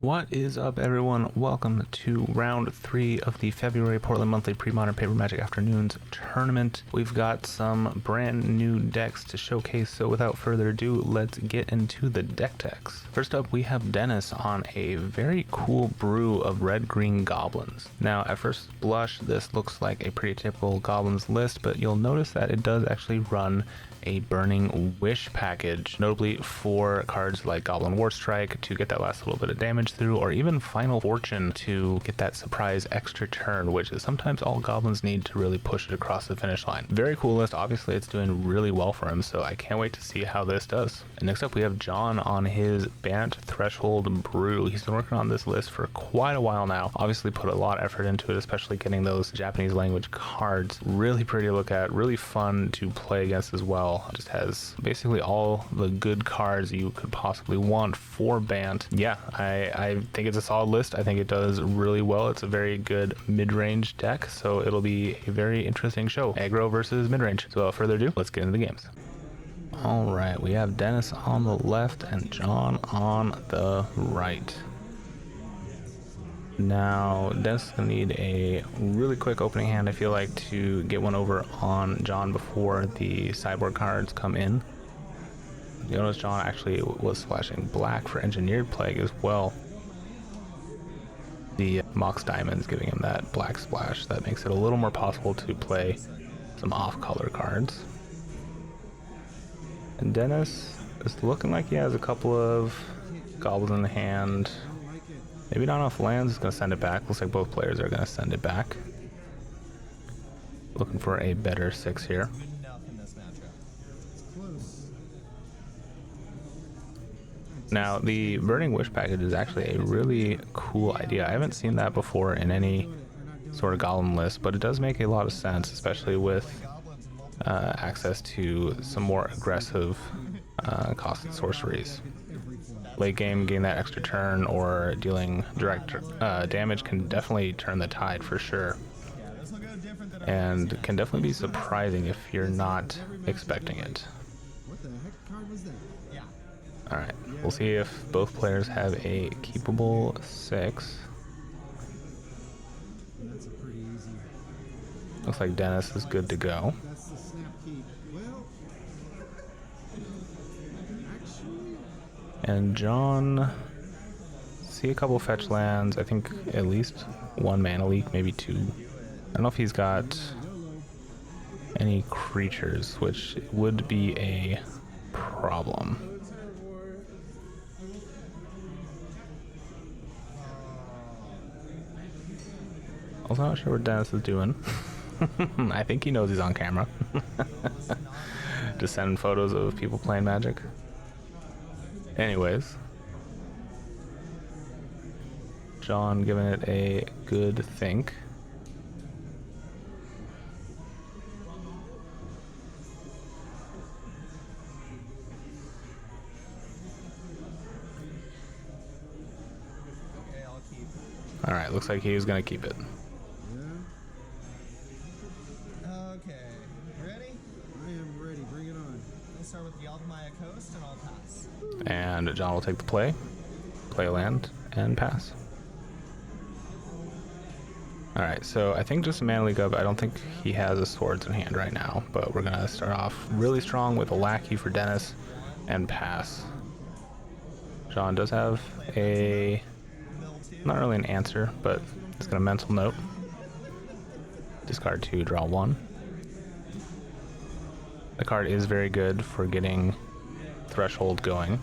What is up, everyone? Welcome to round 3 of the February Portland Monthly Premodern Paper Magic Afternoons tournament. We've got some brand new decks to showcase, so without further ado, let's get into the deck techs. First up, we have Dennis on a very cool brew of red-green goblins. Now, at first blush, this looks like a pretty typical goblins list, but you'll notice that it does actually run a Burning Wish package, notably for cards like Goblin Warstrike to get that last little bit of damage through, or even Final Fortune to get that surprise extra turn, which is sometimes all goblins need to really push it across the finish line. Very cool list. Obviously it's doing really well for him, so I can't wait to see how this does. And next up we have John on his Bant Threshold brew. He's been working on this list for quite a while now. Obviously put a lot of effort into it, especially getting those Japanese language cards. Really pretty to look at, really fun to play against as well. Just has basically all the good cards you could possibly want for Bant. Yeah, I think it's a solid list. I think it does really well. It's a very good mid-range deck, so it'll be a very interesting show. Aggro versus mid-range. So without further ado, let's get into the games. All right, we have Dennis on the left and John on the right. Now, Dennis is going to need a really quick opening hand, I feel like, to get one over on John before the sideboard cards come in. You'll notice John actually was splashing black for Engineered Plague as well. The Mox Diamond's giving him that black splash that makes it a little more possible to play some off-color cards. And Dennis is looking like he has a couple of goblins in the hand. Maybe not enough lands. Is going to send it back. Looks like both players are going to send it back. Looking for a better 6 here. Now, the Burning Wish package is actually a really cool idea. I haven't seen that before in any sort of Goblin list, but it does make a lot of sense, especially with access to some more aggressive costed sorceries. Late game, getting that extra turn or dealing direct damage can definitely turn the tide for sure, and can definitely be surprising if you're not expecting it. Alright, we'll see if both players have a keepable 6. Looks like Dennis is good to go. And John, see a couple fetch lands. I think at least 1 mana leak, maybe 2. I don't know if he's got any creatures, which would be a problem. Also not sure what Dennis is doing. I think he knows he's on camera. Just sending photos of people playing Magic. Anyways, John giving it a good think. All right, looks like he's gonna keep it. Okay, ready? I am ready. Bring it on. We'll start with the Altamaya Coast, and I'll pass. And John will take the play a land, and pass. Alright, so I think just a mana leak up. I don't think he has a swords in hand right now, but we're gonna start off really strong with a lackey for Dennis and pass. John does have a, not really an answer, but it's gonna mental note. Discard 2, draw 1. The card is very good for getting Threshold going.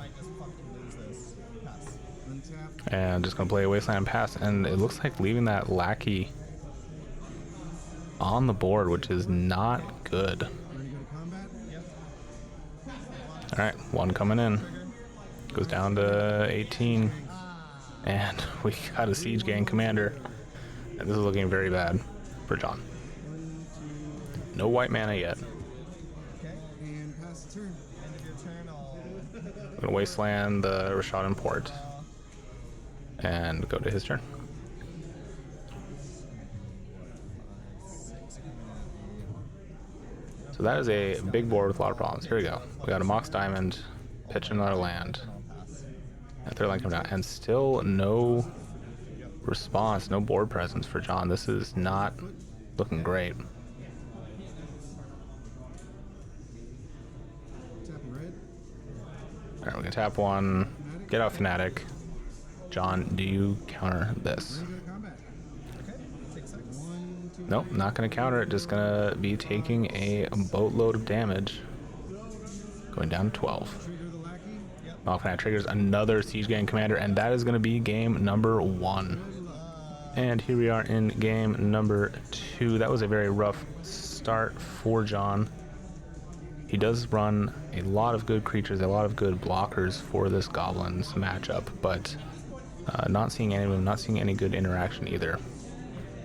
And just gonna play a Wasteland and pass, and it looks like leaving that lackey on the board, which is not good. Alright, 1 coming in. Goes down to 18. And we got a Siege Gang Commander. And this is looking very bad for John. No white mana yet. I'm gonna Wasteland the Rashad Import and go to his turn. So that is a big board with a lot of problems. Here we go. We got a Mox Diamond, pitch another land. third line coming down, and still no response, no board presence for John. This is not looking great. Alright, we're gonna tap one, get out Fnatic. John, do you counter this? Nope, not gonna counter it, just gonna be taking a boatload of damage. Going down to 12. Well, Fnatic triggers another Siege Gang Commander, and that is gonna be game number 1. And here we are in game number 2. That was a very rough start for John. He does run a lot of good creatures, a lot of good blockers for this Goblins matchup, but not seeing any of them, not seeing any good interaction either.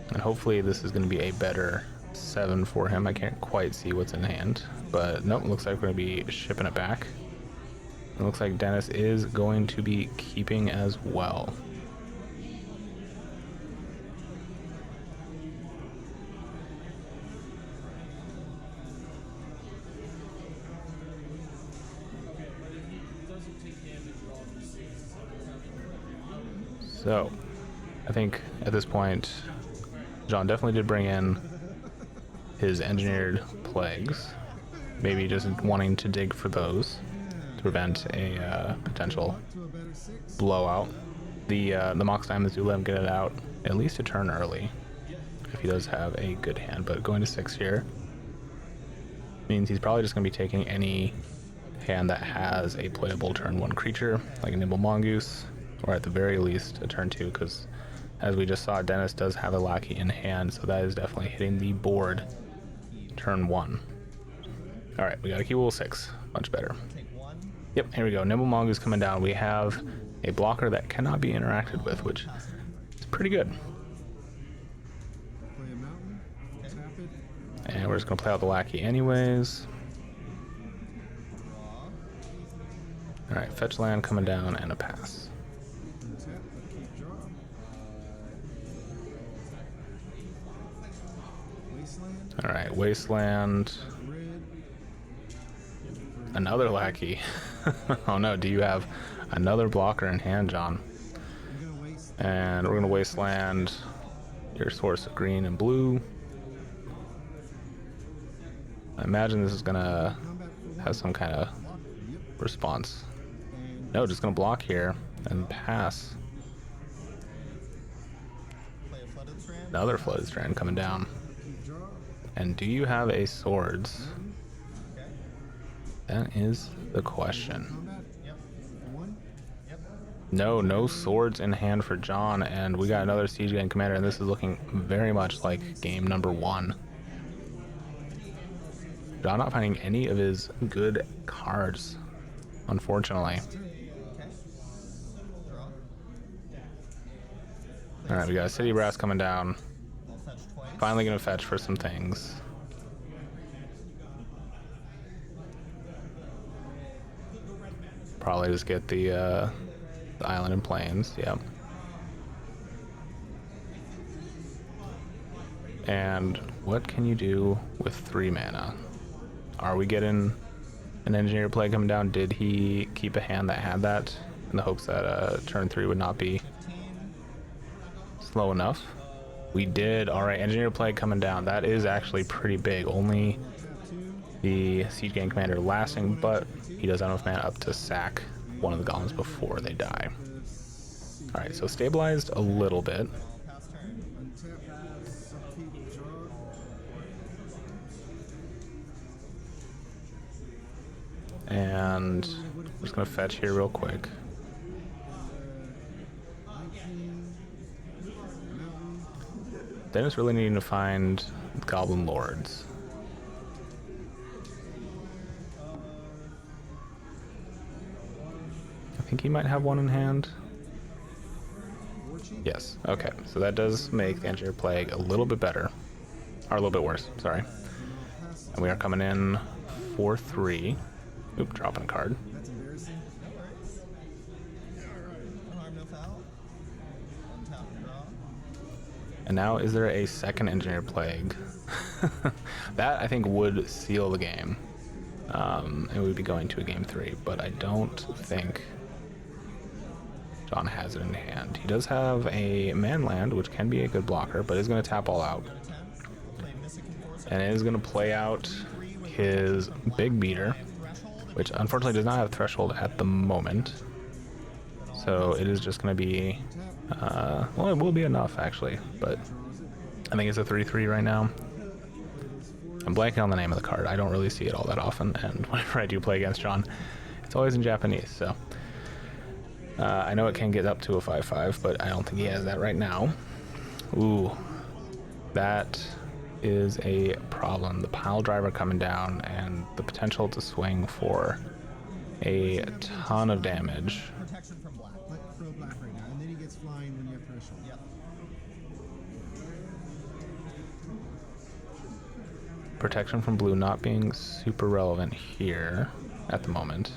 And hopefully this is going to be a better 7 for him. I can't quite see what's in hand, but nope, looks like we're going to be shipping it back. It looks like Dennis is going to be keeping as well. So, I think at this point, John definitely did bring in his engineered plagues. Maybe just wanting to dig for those to prevent a potential blowout. The Mox Diamonds do let him get it out at least a turn early if he does have a good hand, but going to 6 here means he's probably just going to be taking any hand that has a playable turn 1 creature, like a Nimble Mongoose, or at the very least a turn 2, because as we just saw, Dennis does have a Lackey in hand, so that is definitely hitting the board turn 1. Alright, we got a Keywell 6, much better. Yep, here we go, Nimble Mongoose coming down. We have a blocker that cannot be interacted with, which is pretty good. And we're just going to play out the Lackey anyways. Alright, fetch land coming down and a pass. Alright, Wasteland. Another Lackey. Oh no, do you have another blocker in hand, John? And we're going to Wasteland your source of green and blue. I imagine this is going to have some kind of response. No, just going to block here and pass. Another Flooded Strand coming down. And do you have a swords? That is the question. No swords in hand for John, and we got another Siege Gang Commander, and this is looking very much like game number 1. John not finding any of his good cards, unfortunately. Alright, we got a City Brass coming down. Finally gonna fetch for some things. Probably just get the Island and Plains, yep. And what can you do with 3 mana? Are we getting an Engineer play coming down? Did he keep a hand that had that in the hopes that turn 3 would not be slow enough? We did. Alright, Engineer play coming down. That is actually pretty big. Only the Siege Gang Commander lasting, but he does have enough mana up to sack one of the Goblins before they die. Alright, so stabilized a little bit. And I'm just going to fetch here real quick. Dennis really needing to find Goblin Lords. I think he might have one in hand. Yes, okay, so that does make the Engineer Plague a little bit better. Or a little bit worse, sorry. And we are coming in 4-3. Oop, dropping a card. And now, is there a second Engineer Plague? That, I think, would seal the game. And we'd be going to a game 3, but I don't think John has it in hand. He does have a man land, which can be a good blocker, but is going to tap all out. And is going to play out his big beater, which unfortunately does not have threshold at the moment. So it is just going to be, well, it will be enough actually, but I think it's a 3/3 right now. I'm blanking on the name of the card. I don't really see it all that often, and whenever I do play against John, it's always in Japanese, so. I know it can get up to a 5/5, but I don't think he has that right now. Ooh, that is a problem. The pile driver coming down and the potential to swing for a ton of damage. Protection from black. Throw black right now, and then he gets flying when you have threshold. Yep. Protection from blue not being super relevant here at the moment.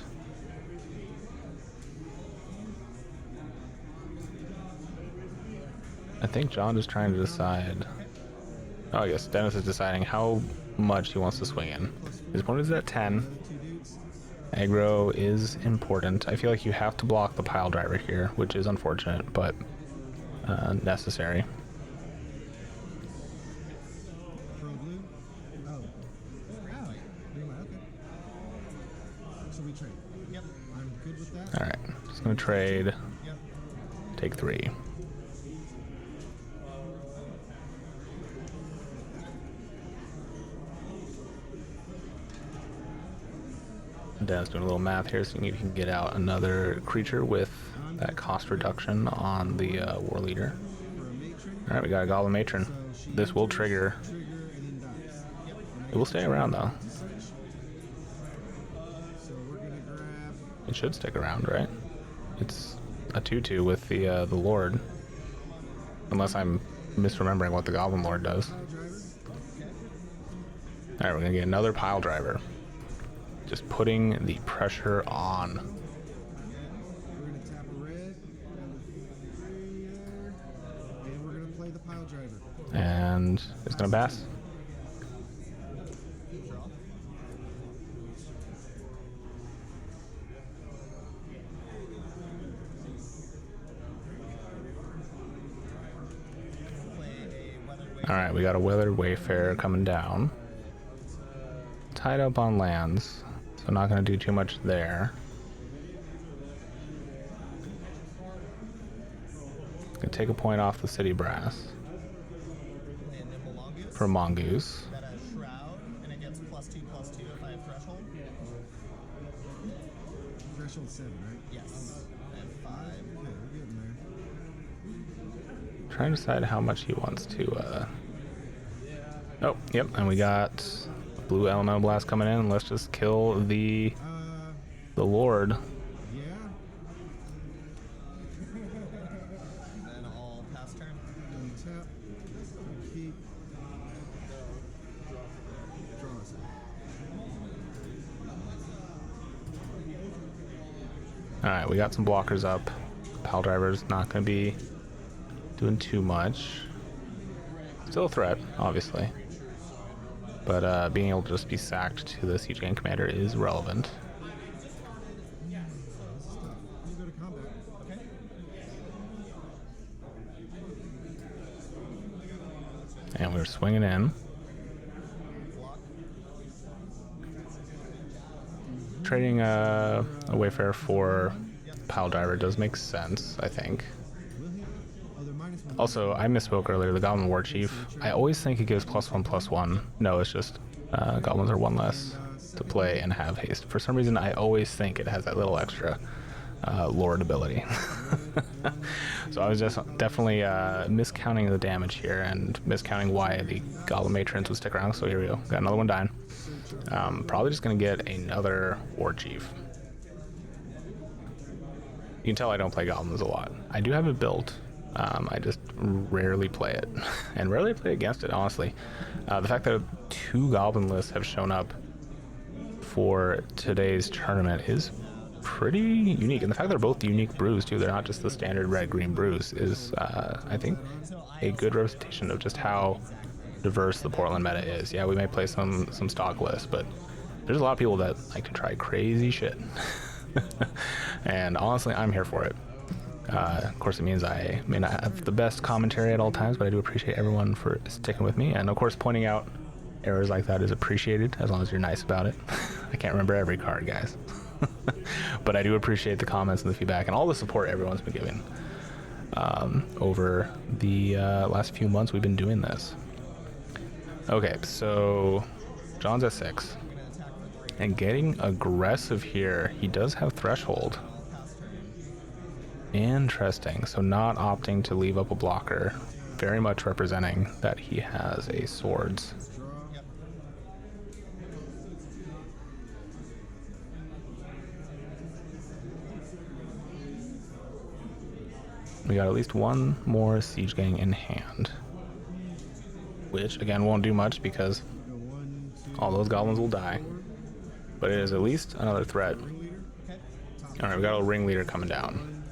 I think John is trying to decide. Oh, I guess Dennis is deciding how much he wants to swing in. His opponent is at 10. Aggro is important. I feel like you have to block the pile driver here, which is unfortunate, but necessary. Throw blue. Oh. Okay. So we trade. Yep. I'm good with that. All right, just gonna trade. Yep. Take 3. Dan's doing a little math here, seeing if he can get out another creature with that cost reduction on the War Leader. Alright, we got a Goblin Matron. This will trigger. It will stay around though. It should stick around, right? It's a 2/2 with the Lord. Unless I'm misremembering what the Goblin Lord does. Alright, we're gonna get another pile driver. Just putting the pressure on. We're gonna tap a red, and we're gonna play the pile driver. And it's gonna pass. Alright, we got a Weathered Wayfarer coming down. Tied up on lands, so not going to do too much there. Gonna take a point off the City Brass for Mongoose. That has Shroud, and it gets +2/+2 if I have Threshold. Threshold 7, right? Yes. I have 5. Okay, we're getting there. Trying to decide how much he wants to. Oh, yep, and we got Blue Elemental Blast coming in. Let's just kill the Lord. Yeah. Then I'll pass turn. Tap. Keep. Draw us. Alright, we got some blockers up. Pile Driver's not going to be doing too much. Still a threat, obviously. But being able to just be sacked to the Siege Gang Commander is relevant. And we're swinging in. Trading a Wayfarer for Pile Driver does make sense, I think. Also, I misspoke earlier, the Goblin War Chief. I always think it gives +1/+1. No, it's just Goblins are 1 less to play and have haste. For some reason, I always think it has that little extra Lord ability. So I was just definitely miscounting the damage here and miscounting why the Goblin Matrons would stick around. So here we go. Got another one dying. Probably just going to get another War Chief. You can tell I don't play Goblins a lot. I do have it built. I just rarely play it, and rarely play against it, honestly. The fact that 2 Goblin lists have shown up for today's tournament is pretty unique, and the fact they're both unique brews too, they're not just the standard red-green brews, is I think a good representation of just how diverse the Portland meta is. Yeah, we may play some stock lists, but there's a lot of people that like to try crazy shit. And honestly, I'm here for it. Of course, it means I may not have the best commentary at all times, but I do appreciate everyone for sticking with me. And of course, pointing out errors like that is appreciated, as long as you're nice about it. I can't remember every card, guys. But I do appreciate the comments and the feedback and all the support everyone's been giving over the last few months we've been doing this. Okay, so John's at 6. And getting aggressive here. He does have Threshold. Interesting. So not opting to leave up a blocker. Very much representing that he has a Swords. We got at least one more Siege Gang in hand. Which, again, won't do much because all those goblins will die. But it is at least another threat. Alright, we got a Ringleader coming down.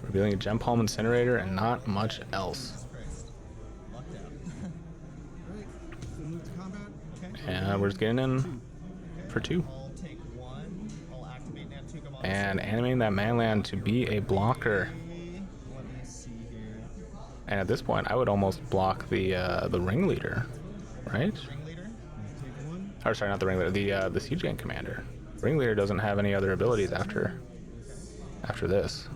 Revealing a Gem Palm Incinerator and not much else. And we're just getting in for 2. And animating that manland to be a blocker. And at this point, I would almost block the Ringleader, right? Or sorry, not the Ringleader, the Siege Gang Commander. Ringleader doesn't have any other abilities after this.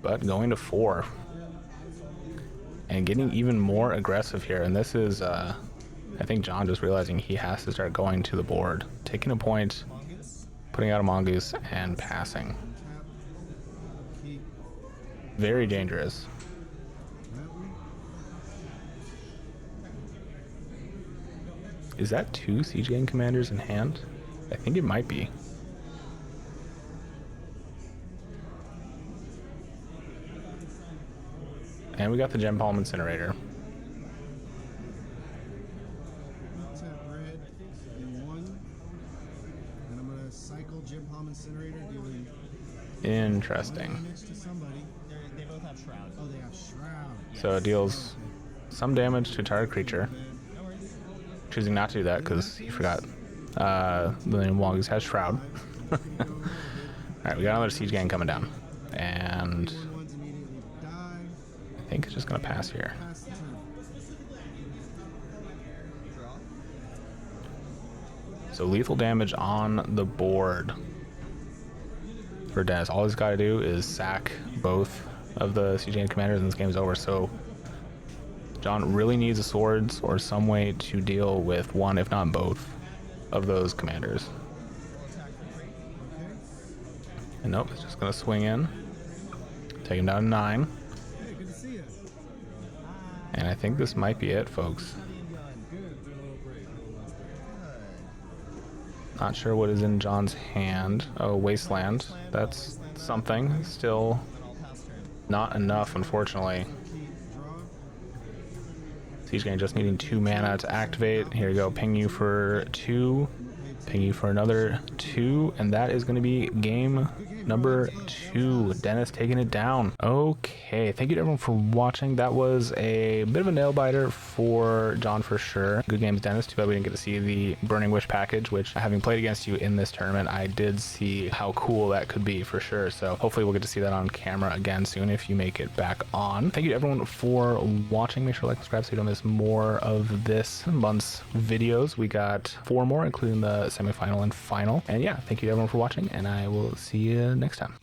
But going to 4. And getting even more aggressive here. And this is, I think John just realizing he has to start going to the board. Taking a point, putting out a Mongoose, and passing. Very dangerous. Is that 2 Siege Gang Commanders in hand? I think it might be. And we got the Gem Palm Incinerator. Interesting. They both have Shroud. Oh, they have Shroud. So it deals some damage to a target creature. Choosing not to do that because he forgot the name Mongoose has Shroud. Alright, we got another Siege Gang coming down. And I think it's just going to pass here. So lethal damage on the board for Dennis. All he's got to do is sack both of the Siege Gang Commanders and this game is over. So John really needs a Swords or some way to deal with one, if not both, of those commanders. And nope, it's just going to swing in. Take him down to 9. And I think this might be it, folks. Not sure what is in John's hand. Oh, Wasteland. That's something. Still not enough, unfortunately. Siege Gang just needing 2 mana to activate. Here you go. Ping you for 2. Ping you for another 2. And that is going to be game number 2. Dennis taking it down. Okay. Thank you to everyone for watching. That was a bit of a nail biter for John for sure. Good games, Dennis. Too bad we didn't get to see the Burning Wish package, which having played against you in this tournament, I did see how cool that could be for sure. So hopefully we'll get to see that on camera again soon if you make it back on. Thank you to everyone for watching. Make sure to like and subscribe so you don't miss more of this month's videos. We got 4 more, including the semifinal and final. And yeah, thank you to everyone for watching, and I will see you next time.